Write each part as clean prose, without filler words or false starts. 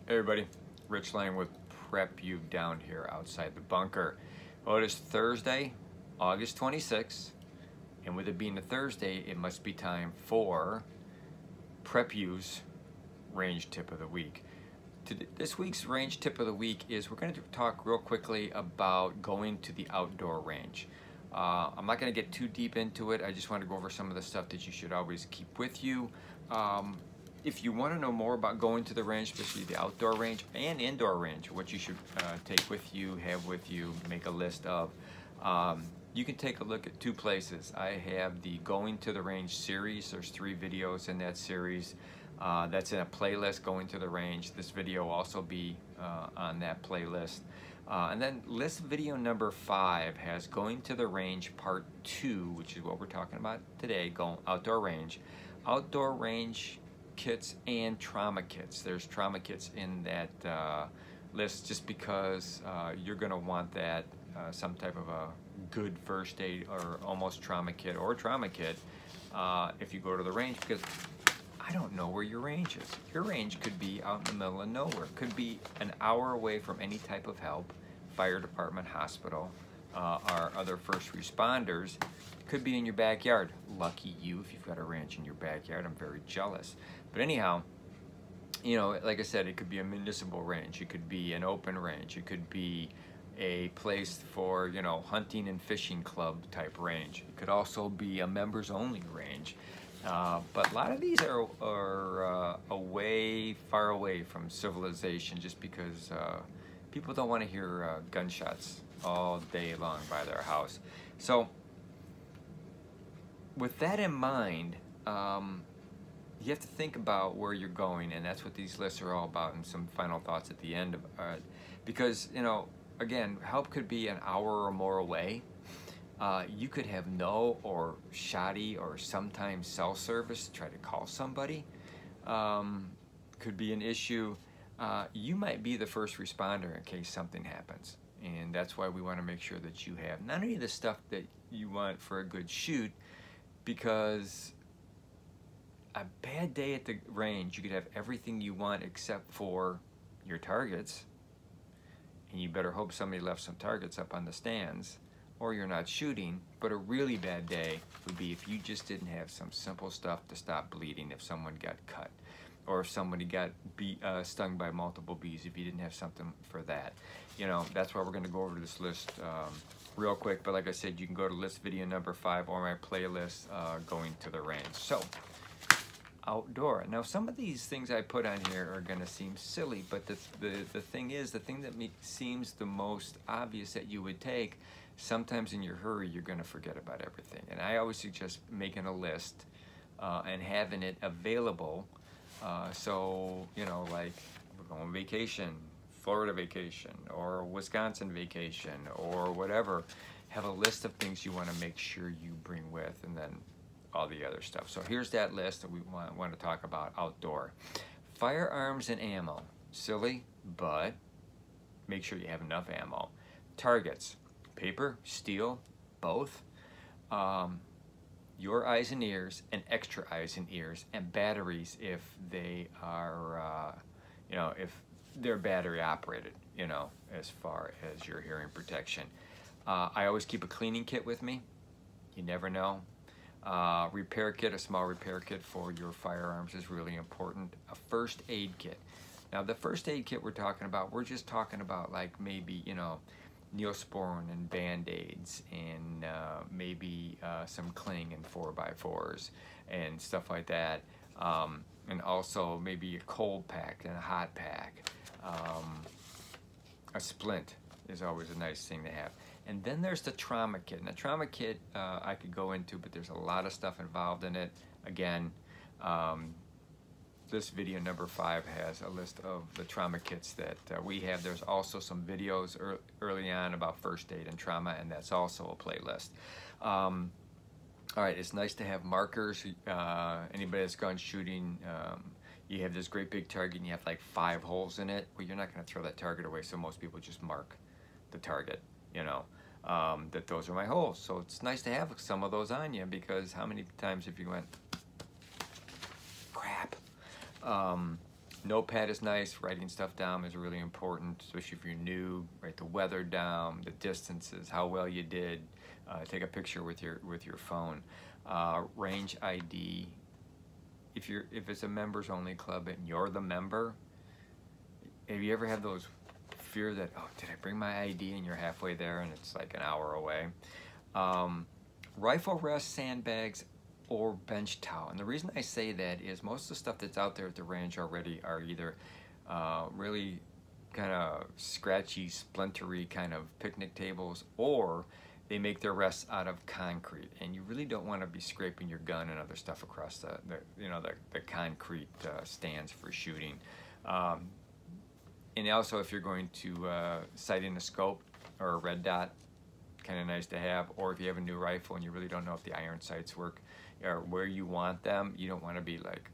Hey everybody, Rich Lang with Prep You down here outside the bunker. Well, it is Thursday, August 26th, and with it being a Thursday, it must be time for Prep You's range tip of the week. This week's range tip of the week is we're going to talk real quickly about going to the outdoor range. I'm not going to get too deep into it. I just want to go over some of the stuff that you should always keep with you. If you want to know more about going to the range, especially the outdoor range and indoor range, what you should take with you, have with you, make a list of, you can take a look at two places. I have the Going to the Range series. There's 3 videos in that series. That's in a playlist, Going to the Range. This video will also be on that playlist. And then list video number 5 has Going to the Range Part 2, which is what we're talking about today, outdoor range. Outdoor range kits and trauma kits. There's trauma kits in that list just because you're going to want that, some type of a good first aid or almost trauma kit or trauma kit if you go to the range, because I don't know where your range is. Your range could be out in the middle of nowhere. Could be an hour away from any type of help, fire department, hospital, or other first responders. Could be in your backyard. Lucky you if you've got a range in your backyard. I'm very jealous. But anyhow, you know, like I said, it could be a municipal range. It could be an open range. It could be a place for, you know, hunting and fishing club type range. It could also be a members only range. But a lot of these are far away from civilization, just because people don't want to hear gunshots all day long by their house. So with that in mind, you have to think about where you're going, and that's what these lists are all about, and some final thoughts at the end of it. Because, you know, again, help could be an hour or more away. You could have no or shoddy or sometimes cell service. Try to call somebody. Could be an issue. You might be the first responder in case something happens, and that's why we want to make sure that you have not only the stuff that you want for a good shoot, because a bad day at the range, you could have everything you want except for your targets, and you better hope somebody left some targets up on the stands, or you're not shooting. But a really bad day would be if you just didn't have some simple stuff to stop bleeding if someone got cut, or if somebody got stung by multiple bees, if you didn't have something for that. You know, that's why we're going to go over this list real quick. But like I said, you can go to list video number 5 or my playlist, Going to the Range. So, outdoor. Now, some of these things I put on here are going to seem silly, but the thing is, the thing that seems the most obvious that you would take, sometimes in your hurry, you're going to forget about everything. And I always suggest making a list and having it available. So, you know, like we're going on vacation, Florida vacation, or Wisconsin vacation, or whatever. Have a list of things you want to make sure you bring with, and then all the other stuff. So here's that list that we want to talk about outdoor. Firearms and ammo. Silly, but make sure you have enough ammo. Targets. Paper, steel, both. Your eyes and ears, and extra eyes and ears, and batteries if they are, you know, if they're battery operated, you know, as far as your hearing protection. I always keep a cleaning kit with me. You never know. Repair kit, a small repair kit for your firearms is really important. A first aid kit. Now, the first aid kit we're talking about, we're just talking about like maybe, you know, Neosporin and Band-Aids, and maybe some Cling and 4x4s and stuff like that. And also maybe a cold pack and a hot pack. A splint is always a nice thing to have. And then there's the trauma kit. And the trauma kit I could go into, but there's a lot of stuff involved in it. Again, this video number 5 has a list of the trauma kits that we have. There's also some videos early on about first aid and trauma, and that's also a playlist. All right, it's nice to have markers. Anybody that's gone shooting, you have this great big target and you have like 5 holes in it. Well, you're not going to throw that target away, so most people just mark the target, you know, that those are my holes. So it's nice to have some of those on you, because how many times have you went, crap? Notepad is nice. Writing stuff down is really important, especially if you're new. Write the weather down, the distances, how well you did. Take a picture with your phone. Range ID. If it's a members only club and you're the member, have you ever had those fear that, oh, did I bring my ID, and you're halfway there and it's like an hour away? Rifle rest, sandbags, or bench towel. And the reason I say that is most of the stuff that's out there at the range already are either really kind of scratchy, splintery kind of picnic tables, or they make their rests out of concrete, and you really don't want to be scraping your gun and other stuff across the concrete stands for shooting. And also, if you're going to sight in a scope or a red dot, kind of nice to have. Or if you have a new rifle and you really don't know if the iron sights work or where you want them, you don't want to be like,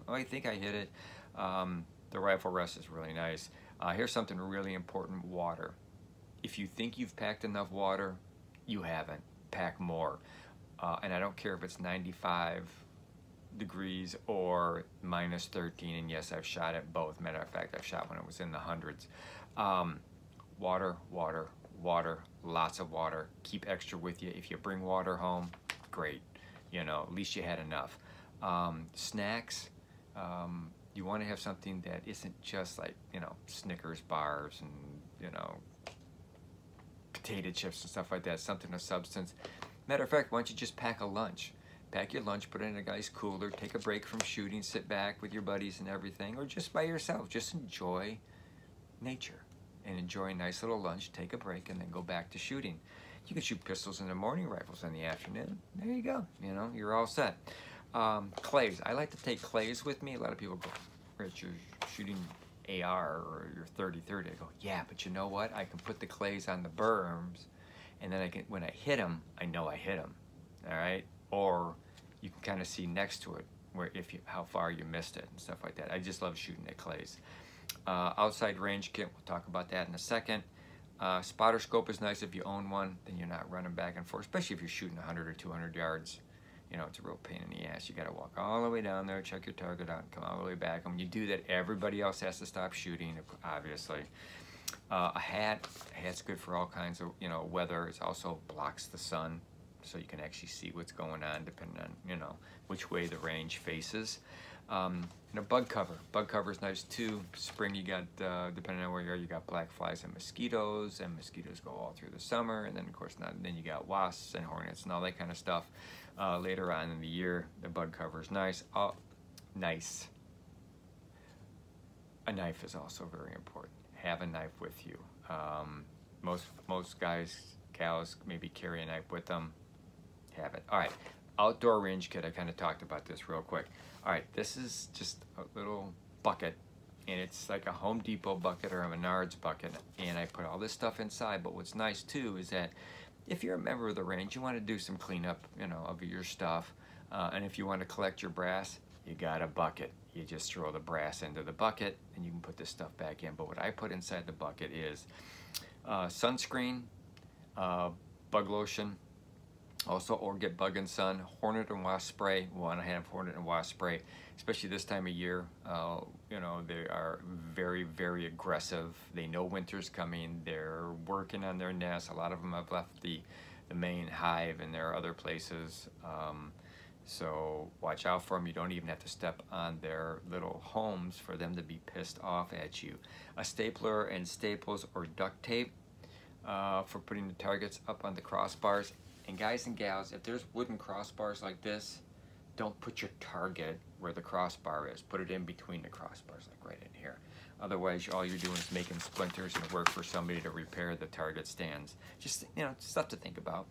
oh, I think I hit it. The rifle rest is really nice. Here's something really important: water. If you think you've packed enough water, you haven't. Pack more. And I don't care if it's 95 degrees or minus 13, and yes, I've shot at both. Matter of fact, I've shot when it was in the hundreds. Water, water, water, lots of water. Keep extra with you. If you bring water home, great. You know, at least you had enough. Snacks, you want to have something that isn't just like, you know, Snickers bars and, you know, potato chips and stuff like that, something of substance. Matter of fact, why don't you just pack a lunch? Pack your lunch, put it in a nice cooler, take a break from shooting, sit back with your buddies and everything, or just by yourself. Just enjoy nature and enjoy a nice little lunch, take a break, and then go back to shooting. You can shoot pistols in the morning, rifles in the afternoon. There you go. You know, you're all set. Clays. I like to take clays with me. A lot of people go, Rich, you're shooting AR or your 30-30. I go, yeah, but you know what? I can put the clays on the berms, and then I can, when I hit them, I know I hit them. All right? Or you can kind of see next to it where how far you missed it and stuff like that. I just love shooting at clays. Outside range kit, we'll talk about that in a second. Spotter scope is nice if you own one, then you're not running back and forth, especially if you're shooting 100 or 200 yards. You know, it's a real pain in the ass. You got to walk all the way down there, check your target out, and come all the way back. And when you do that, everybody else has to stop shooting, obviously. A hat's good for all kinds of, you know, weather. It also blocks the sun, so you can actually see what's going on depending on, you know, which way the range faces. And a bug cover. Bug cover is nice too. Spring you got, depending on where you are, you got black flies and mosquitoes go all through the summer, and then of course then you got wasps and hornets and all that kind of stuff. Later on in the year, the bug cover is nice. Nice. A knife is also very important. Have a knife with you. Most guys, gals maybe carry a knife with them. Have it. All right, outdoor range kit. I kind of talked about this real quick. All right, this is just a little bucket, and it's like a Home Depot bucket or a Menards bucket, and I put all this stuff inside. But what's nice too is that if you're a member of the range, you want to do some cleanup, you know, of your stuff, and if you want to collect your brass, you got a bucket. You just throw the brass into the bucket, and you can put this stuff back in. But what I put inside the bucket is sunscreen, bug lotion. Also, or get bug and sun, hornet and wasp spray. We want to have hornet and wasp spray, especially this time of year. You know, they are very, very aggressive. They know winter's coming. They're working on their nests. A lot of them have left the main hive, and there are other places. So watch out for them. You don't even have to step on their little homes for them to be pissed off at you. A stapler and staples or duct tape for putting the targets up on the crossbars. And guys and gals, if there's wooden crossbars like this, don't put your target where the crossbar is. Put it in between the crossbars, like right in here. Otherwise, all you're doing is making splinters and work for somebody to repair the target stands. Just, you know, stuff to think about.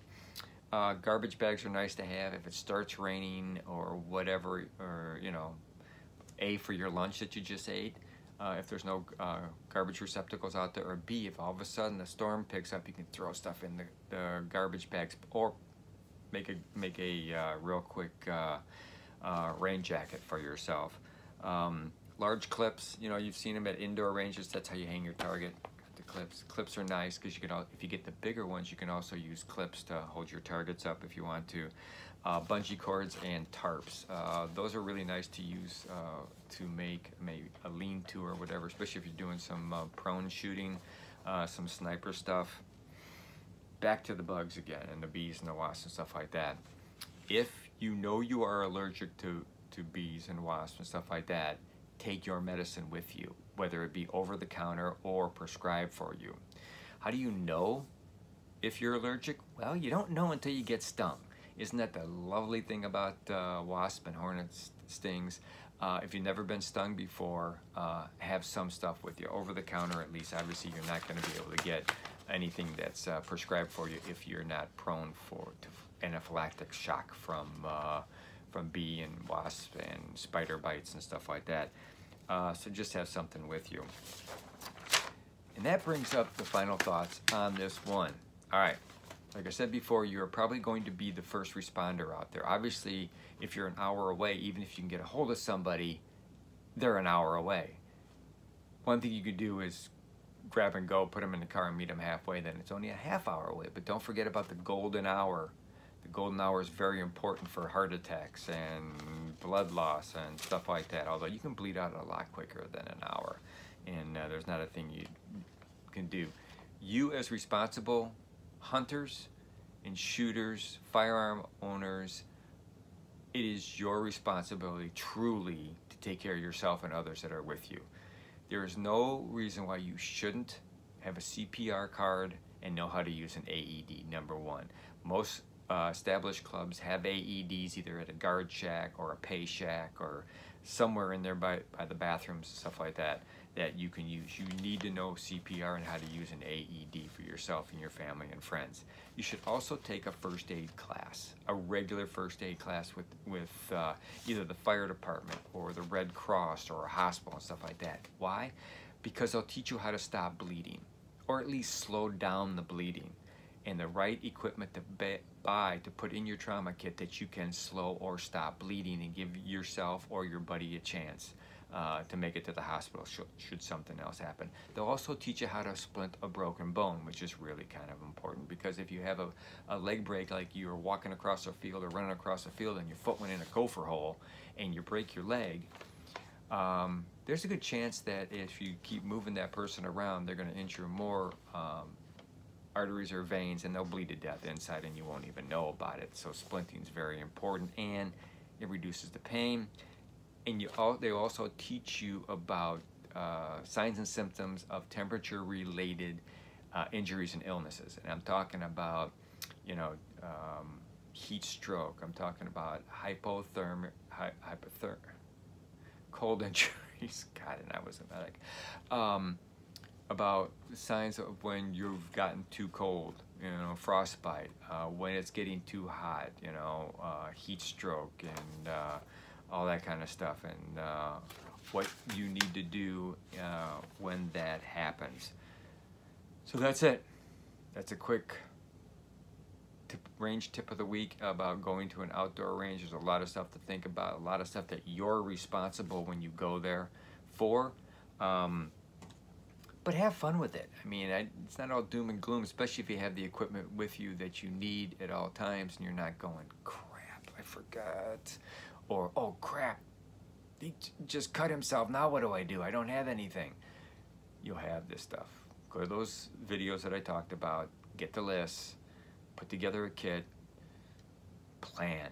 Garbage bags are nice to have if it starts raining or whatever, or, you know, A, for your lunch that you just ate. If there's no garbage receptacles out there, or B, if all of a sudden the storm picks up, you can throw stuff in the garbage bags, or make a real quick rain jacket for yourself. Large clips, you know, you've seen them at indoor ranges. That's how you hang your target. The clips are nice because you can, if you get the bigger ones, you can also use clips to hold your targets up if you want to. bungee cords and tarps. Those are really nice to use to make maybe a lean-to or whatever, especially if you're doing some prone shooting, some sniper stuff. Back to the bugs again, and the bees and the wasps and stuff like that. If you know you are allergic to bees and wasps and stuff like that, take your medicine with you, whether it be over the counter or prescribed for you. How do you know if you're allergic? Well, you don't know until you get stung. Isn't that the lovely thing about wasp and hornet stings? If you've never been stung before, have some stuff with you, over the counter at least. Obviously, you're not going to be able to get anything that's prescribed for you if you're not prone to anaphylactic shock from bee and wasp and spider bites and stuff like that. So just have something with you. And that brings up the final thoughts on this one. All right, like I said before, you're probably going to be the first responder out there. Obviously, if you're an hour away, even if you can get a hold of somebody, they're an hour away. One thing you could do is grab and go, put them in the car and meet them halfway, then it's only a half hour away. But don't forget about the golden hour. The golden hour is very important for heart attacks and blood loss and stuff like that, although you can bleed out a lot quicker than an hour, and there's not a thing you can do. You as responsible hunters and shooters, firearm owners, it is your responsibility truly to take care of yourself and others that are with you. There is no reason why you shouldn't have a CPR card and know how to use an AED, number one. Most established clubs have AEDs either at a guard shack or a pay shack or somewhere in there by the bathrooms, stuff like that, that you can use. You need to know CPR and how to use an AED for yourself and your family and friends. You should also take a first aid class, a regular first aid class with either the fire department or the Red Cross or a hospital and stuff like that. Why? Because they'll teach you how to stop bleeding, or at least slow down the bleeding, and the right equipment to buy to put in your trauma kit that you can slow or stop bleeding and give yourself or your buddy a chance to make it to the hospital should something else happen. They'll also teach you how to splint a broken bone, which is really kind of important, because if you have a leg break, like you're walking across a field or running across a field and your foot went in a gopher hole and you break your leg, there's a good chance that if you keep moving that person around, they're going to injure more arteries or veins, and they'll bleed to death inside and you won't even know about it. So splinting is very important, and it reduces the pain. And they also teach you about signs and symptoms of temperature-related injuries and illnesses. And I'm talking about, heat stroke. I'm talking about hypothermia, cold injuries. God, and I was a medic. About signs of when you've gotten too cold, frostbite, when it's getting too hot, heat stroke, and all that kind of stuff, and what you need to do when that happens. So that's it. That's a quick range tip of the week about going to an outdoor range. There's a lot of stuff to think about, a lot of stuff that you're responsible when you go there for. But have fun with it. I mean, it's not all doom and gloom, especially if you have the equipment with you that you need at all times and you're not going, crap, I forgot. Or, oh, crap, he just cut himself. Now what do? I don't have anything. You'll have this stuff. Go to those videos that I talked about, get the lists, put together a kit, plan,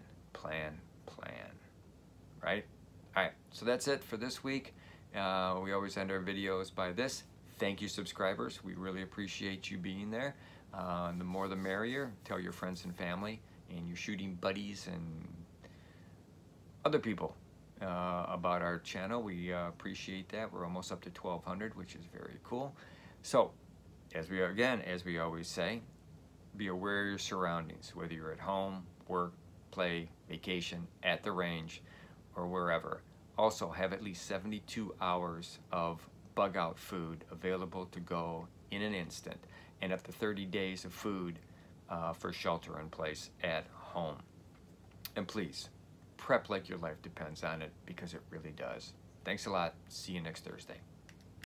right? All right, so that's it for this week. We always end our videos by this. Thank you, subscribers. We really appreciate you being there. The more the merrier. Tell your friends and family and your shooting buddies and other people about our channel. We appreciate that. We're almost up to 1,200, which is very cool. So, as we always say, be aware of your surroundings, whether you're at home, work, play, vacation, at the range, or wherever. Also, have at least 72 hours of bug out food available to go in an instant, and up to 30 days of food for shelter in place at home. And please, prep like your life depends on it, because it really does. Thanks a lot. See you next Thursday.